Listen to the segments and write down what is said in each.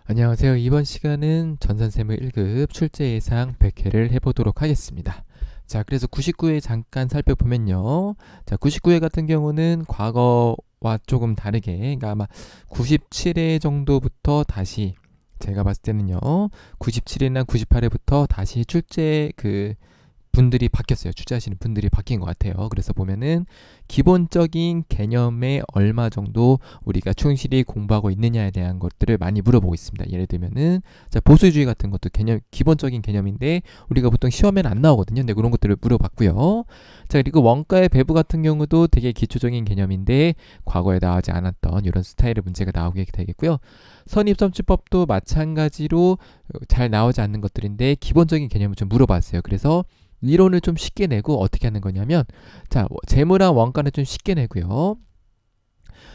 안녕하세요. 이번 시간은 전산세무 1급 출제 예상 100회를 해보도록 하겠습니다. 자, 그래서 99회 잠깐 살펴보면요. 자, 99회 같은 경우는 과거와 조금 다르게, 그러니까 아마 97회 정도부터 다시 제가 봤을 때는요. 97회나 98회부터 다시 출제 분들이 바뀌었어요. 출제하시는 분들이 바뀐 것 같아요. 그래서 보면은 기본적인 개념에 얼마 정도 우리가 충실히 공부하고 있느냐에 대한 것들을 많이 물어보고 있습니다. 예를 들면은 자, 보수주의 같은 것도 기본적인 개념인데 우리가 보통 시험에는 안 나오거든요. 근데 그런 것들을 물어봤고요. 자, 그리고 원가의 배분 같은 경우도 되게 기초적인 개념인데 과거에 나오지 않았던 이런 스타일의 문제가 나오게 되겠고요. 선입선출법도 마찬가지로 잘 나오지 않는 것들인데 기본적인 개념을 좀 물어봤어요. 그래서 이론을 좀 쉽게 내고 어떻게 하는 거냐면 자, 재무랑 원가는 좀 쉽게 내고요.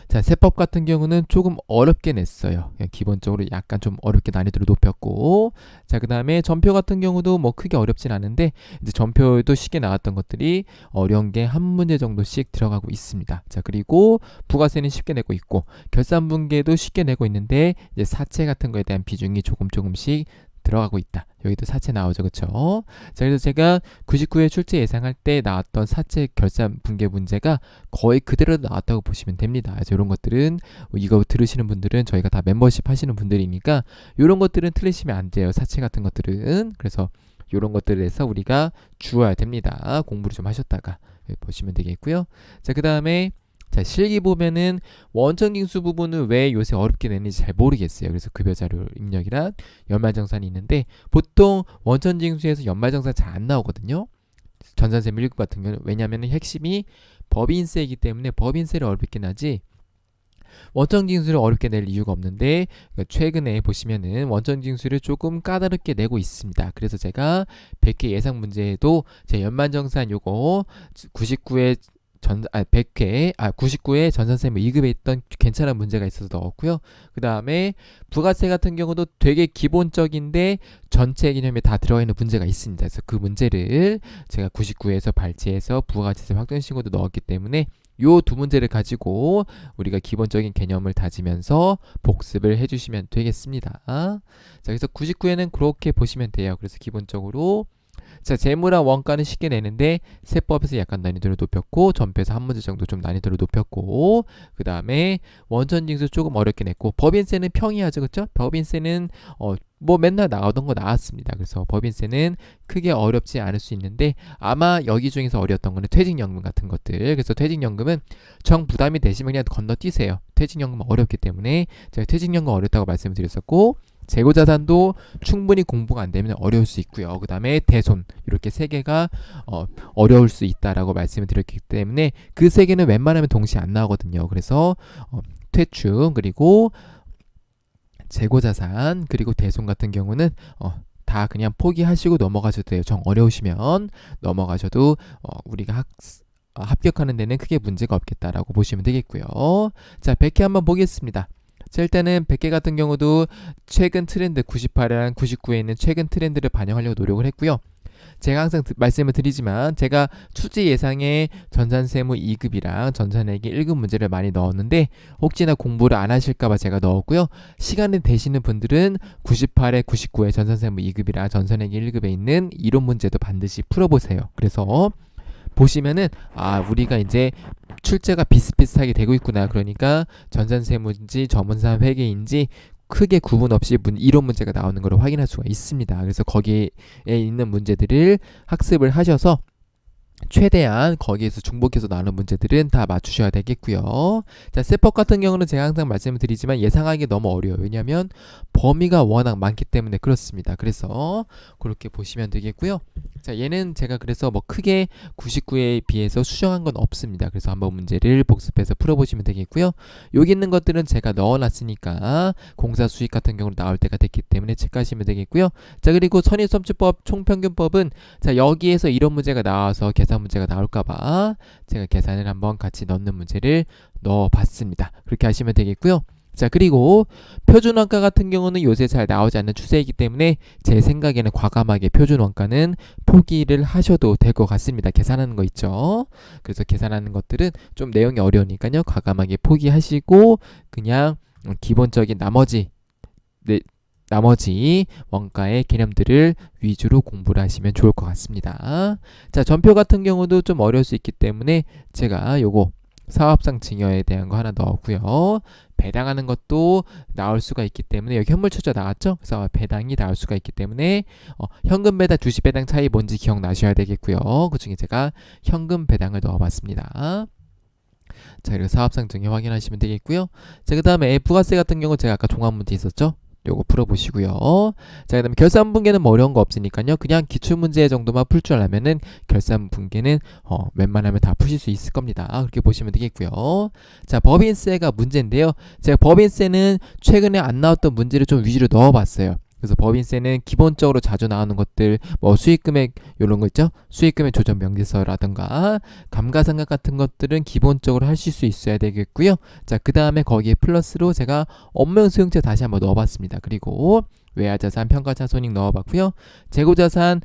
자, 세법 같은 경우는 조금 어렵게 냈어요. 그냥 기본적으로 약간 좀 어렵게 난이도를 높였고, 자, 그 다음에 전표 같은 경우도 뭐 크게 어렵진 않은데, 이제 전표도 쉽게 나왔던 것들이 어려운 게 한 문제 정도씩 들어가고 있습니다. 자, 그리고 부가세는 쉽게 내고 있고, 결산분계도 쉽게 내고 있는데, 이제 사채 같은 거에 대한 비중이 조금씩 들어가고 있다. 여기도 사채 나오죠, 그쵸? 자, 그래서 제가 99회 출제 예상할 때 나왔던 사채 결산 분계 문제가 거의 그대로 나왔다고 보시면 됩니다. 그래서 이런 것들은 이거 들으시는 분들은 저희가 다 멤버십 하시는 분들이니까 이런 것들은 틀리시면 안 돼요. 사채 같은 것들은. 그래서 이런 것들에 대해서 우리가 주어야 됩니다. 공부를 좀 하셨다가 보시면 되겠고요. 자, 그 다음에 자, 실기 보면은 원천징수 부분은 왜 요새 어렵게 내는지 잘 모르겠어요. 그래서 급여자료 입력이랑 연말정산이 있는데 보통 원천징수에서 연말정산 잘 안 나오거든요. 전산세무 1급 같은 경우는 왜냐하면 핵심이 법인세이기 때문에 법인세를 어렵게 나지 원천징수를 어렵게 낼 이유가 없는데 최근에 보시면은 원천징수를 조금 까다롭게 내고 있습니다. 그래서 제가 100회 예상 문제에도 제 연말정산 요거 99회 99회 전산세무 2급에 있던 괜찮은 문제가 있어서 넣었고요. 그 다음에 부가세 같은 경우도 되게 기본적인데 전체 개념에 다 들어가 있는 문제가 있습니다. 그래서 그 문제를 제가 99회에서 발췌해서 부가가치세 확정신고도 넣었기 때문에 요 두 문제를 가지고 우리가 기본적인 개념을 다지면서 복습을 해주시면 되겠습니다. 자, 그래서 99회는 그렇게 보시면 돼요. 그래서 기본적으로 자, 재무랑 원가는 쉽게 내는데 세법에서 약간 난이도를 높였고 전표에서 한 문제 정도 좀 난이도를 높였고 그 다음에 원천징수 조금 어렵게 냈고 법인세는 평이하죠, 그렇죠? 법인세는 뭐 맨날 나오던 거 나왔습니다. 그래서 법인세는 크게 어렵지 않을 수 있는데 아마 여기 중에서 어려웠던 거는 퇴직연금 같은 것들. 그래서 퇴직연금은 정 부담이 되시면 그냥 건너뛰세요. 퇴직연금은 어렵기 때문에 제가 퇴직연금 어렵다고 말씀을 드렸었고 재고자산도 충분히 공부가 안 되면 어려울 수 있고요. 그 다음에 대손 이렇게 세 개가 어려울 수 있다라고 말씀을 드렸기 때문에 그 세 개는 웬만하면 동시에 안 나오거든요. 그래서 퇴출 그리고 재고자산 그리고 대손 같은 경우는 다 그냥 포기하시고 넘어가셔도 돼요. 정 어려우시면 넘어가셔도 우리가 합격하는 데는 크게 문제가 없겠다라고 보시면 되겠고요. 자, 100회 한번 보겠습니다. 자, 일단은 100개 같은 경우도 최근 트렌드 98랑 99에 있는 최근 트렌드를 반영하려고 노력을 했고요. 제가 항상 말씀을 드리지만 제가 출제 예상에 전산세무 2급이랑 전산회계 1급 문제를 많이 넣었는데 혹시나 공부를 안 하실까봐 제가 넣었고요. 시간이 되시는 분들은 98에 99에 전산세무 2급이랑 전산회계 1급에 있는 이론 문제도 반드시 풀어보세요. 그래서 보시면은 우리가 이제 출제가 비슷비슷하게 되고 있구나. 그러니까 전산세무인지 전문산 회계인지 크게 구분 없이 이론 문제가 나오는 걸 확인할 수가 있습니다. 그래서 거기에 있는 문제들을 학습을 하셔서 최대한 거기에서 중복해서 나오는 문제들은 다 맞추셔야 되겠고요. 자, 세법 같은 경우는 제가 항상 말씀을 드리지만 예상하기 너무 어려워요. 왜냐하면 범위가 워낙 많기 때문에 그렇습니다. 그래서 그렇게 보시면 되겠고요. 자, 얘는 제가 그래서 뭐 크게 99에 비해서 수정한 건 없습니다. 그래서 한번 문제를 복습해서 풀어보시면 되겠고요. 여기 있는 것들은 제가 넣어놨으니까 공사 수익 같은 경우는 나올 때가 됐기 때문에 체크하시면 되겠고요. 자, 그리고 선입선출법 총평균법은 자, 여기에서 이런 문제가 나와서 계산 문제가 나올까봐 제가 계산을 한번 같이 넣는 문제를 넣어봤습니다. 그렇게 하시면 되겠고요. 자, 그리고 표준원가 같은 경우는 요새 잘 나오지 않는 추세이기 때문에 제 생각에는 과감하게 표준원가는 포기를 하셔도 될 것 같습니다. 계산하는 거 있죠. 그래서 계산하는 것들은 좀 내용이 어려우니까요. 과감하게 포기하시고 그냥 기본적인 나머지 나머지 원가의 개념들을 위주로 공부를 하시면 좋을 것 같습니다. 자, 전표 같은 경우도 좀 어려울 수 있기 때문에 제가 요거 사업상 증여에 대한 거 하나 넣었고요. 배당하는 것도 나올 수가 있기 때문에 여기 현물 투자 나왔죠? 그래서 배당이 나올 수가 있기 때문에 현금 배당, 주식 배당 차이 뭔지 기억나셔야 되겠고요. 그 중에 제가 현금 배당을 넣어봤습니다. 자, 그리고 사업상 증여 확인하시면 되겠고요. 자, 그 다음에 부가세 같은 경우 제가 아까 종합 문제 있었죠? 요거 풀어보시고요. 자, 그 다음에 결산분계는 뭐 어려운 거 없으니까요. 그냥 기출문제 정도만 풀 줄 알면은 결산분계는 웬만하면 다 푸실 수 있을 겁니다. 그렇게 보시면 되겠고요. 자, 법인세가 문제인데요. 제가 법인세는 최근에 안 나왔던 문제를 좀 위주로 넣어봤어요. 그래서 법인세는 기본적으로 자주 나오는 것들, 뭐 수익금액 이런 거 있죠? 수익금액 조정 명세서라든가 감가상각 같은 것들은 기본적으로 하실 수 있어야 되겠고요. 자, 그 다음에 거기에 플러스로 제가 업무 수용자 다시 한번 넣어봤습니다. 그리고 외화자산, 평가자손익 넣어봤고요. 재고자산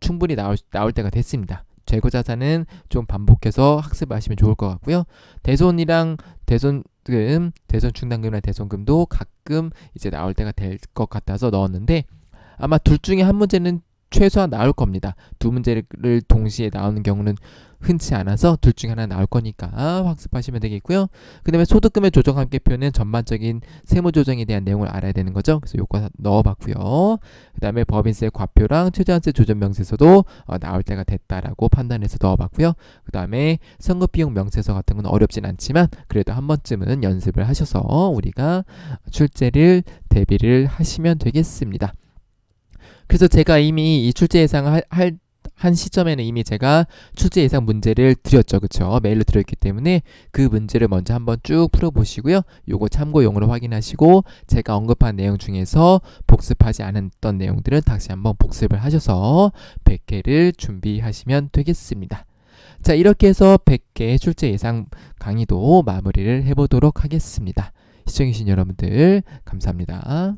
충분히 나올 때가 됐습니다. 재고자산은 좀 반복해서 학습하시면 좋을 것 같고요. 대손이랑 대손금, 대손충당금이나 대손금도 가끔 이제 나올 때가 될 것 같아서 넣었는데 아마 둘 중에 한 문제는 최소한 나올 겁니다. 두 문제를 동시에 나오는 경우는 흔치 않아서 둘 중에 하나 나올 거니까 학습하시면 되겠고요. 그 다음에 소득금의 조정 합계표는 전반적인 세무조정에 대한 내용을 알아야 되는 거죠. 그래서 요거 넣어봤고요. 그 다음에 법인세 과표랑 최저한세 조정 명세서도 나올 때가 됐다라고 판단해서 넣어봤고요. 그 다음에 선급비용 명세서 같은 건 어렵진 않지만 그래도 한 번쯤은 연습을 하셔서 우리가 출제를 대비를 하시면 되겠습니다. 그래서 제가 이미 이 출제 예상을 한 시점에는 이미 제가 출제 예상 문제를 드렸죠. 그쵸? 메일로 드렸기 때문에 그 문제를 먼저 한번 쭉 풀어보시고요. 요거 참고용으로 확인하시고 제가 언급한 내용 중에서 복습하지 않았던 내용들은 다시 한번 복습을 하셔서 100개를 준비하시면 되겠습니다. 자, 이렇게 해서 100개 출제 예상 강의도 마무리를 해보도록 하겠습니다. 시청해주신 여러분들 감사합니다.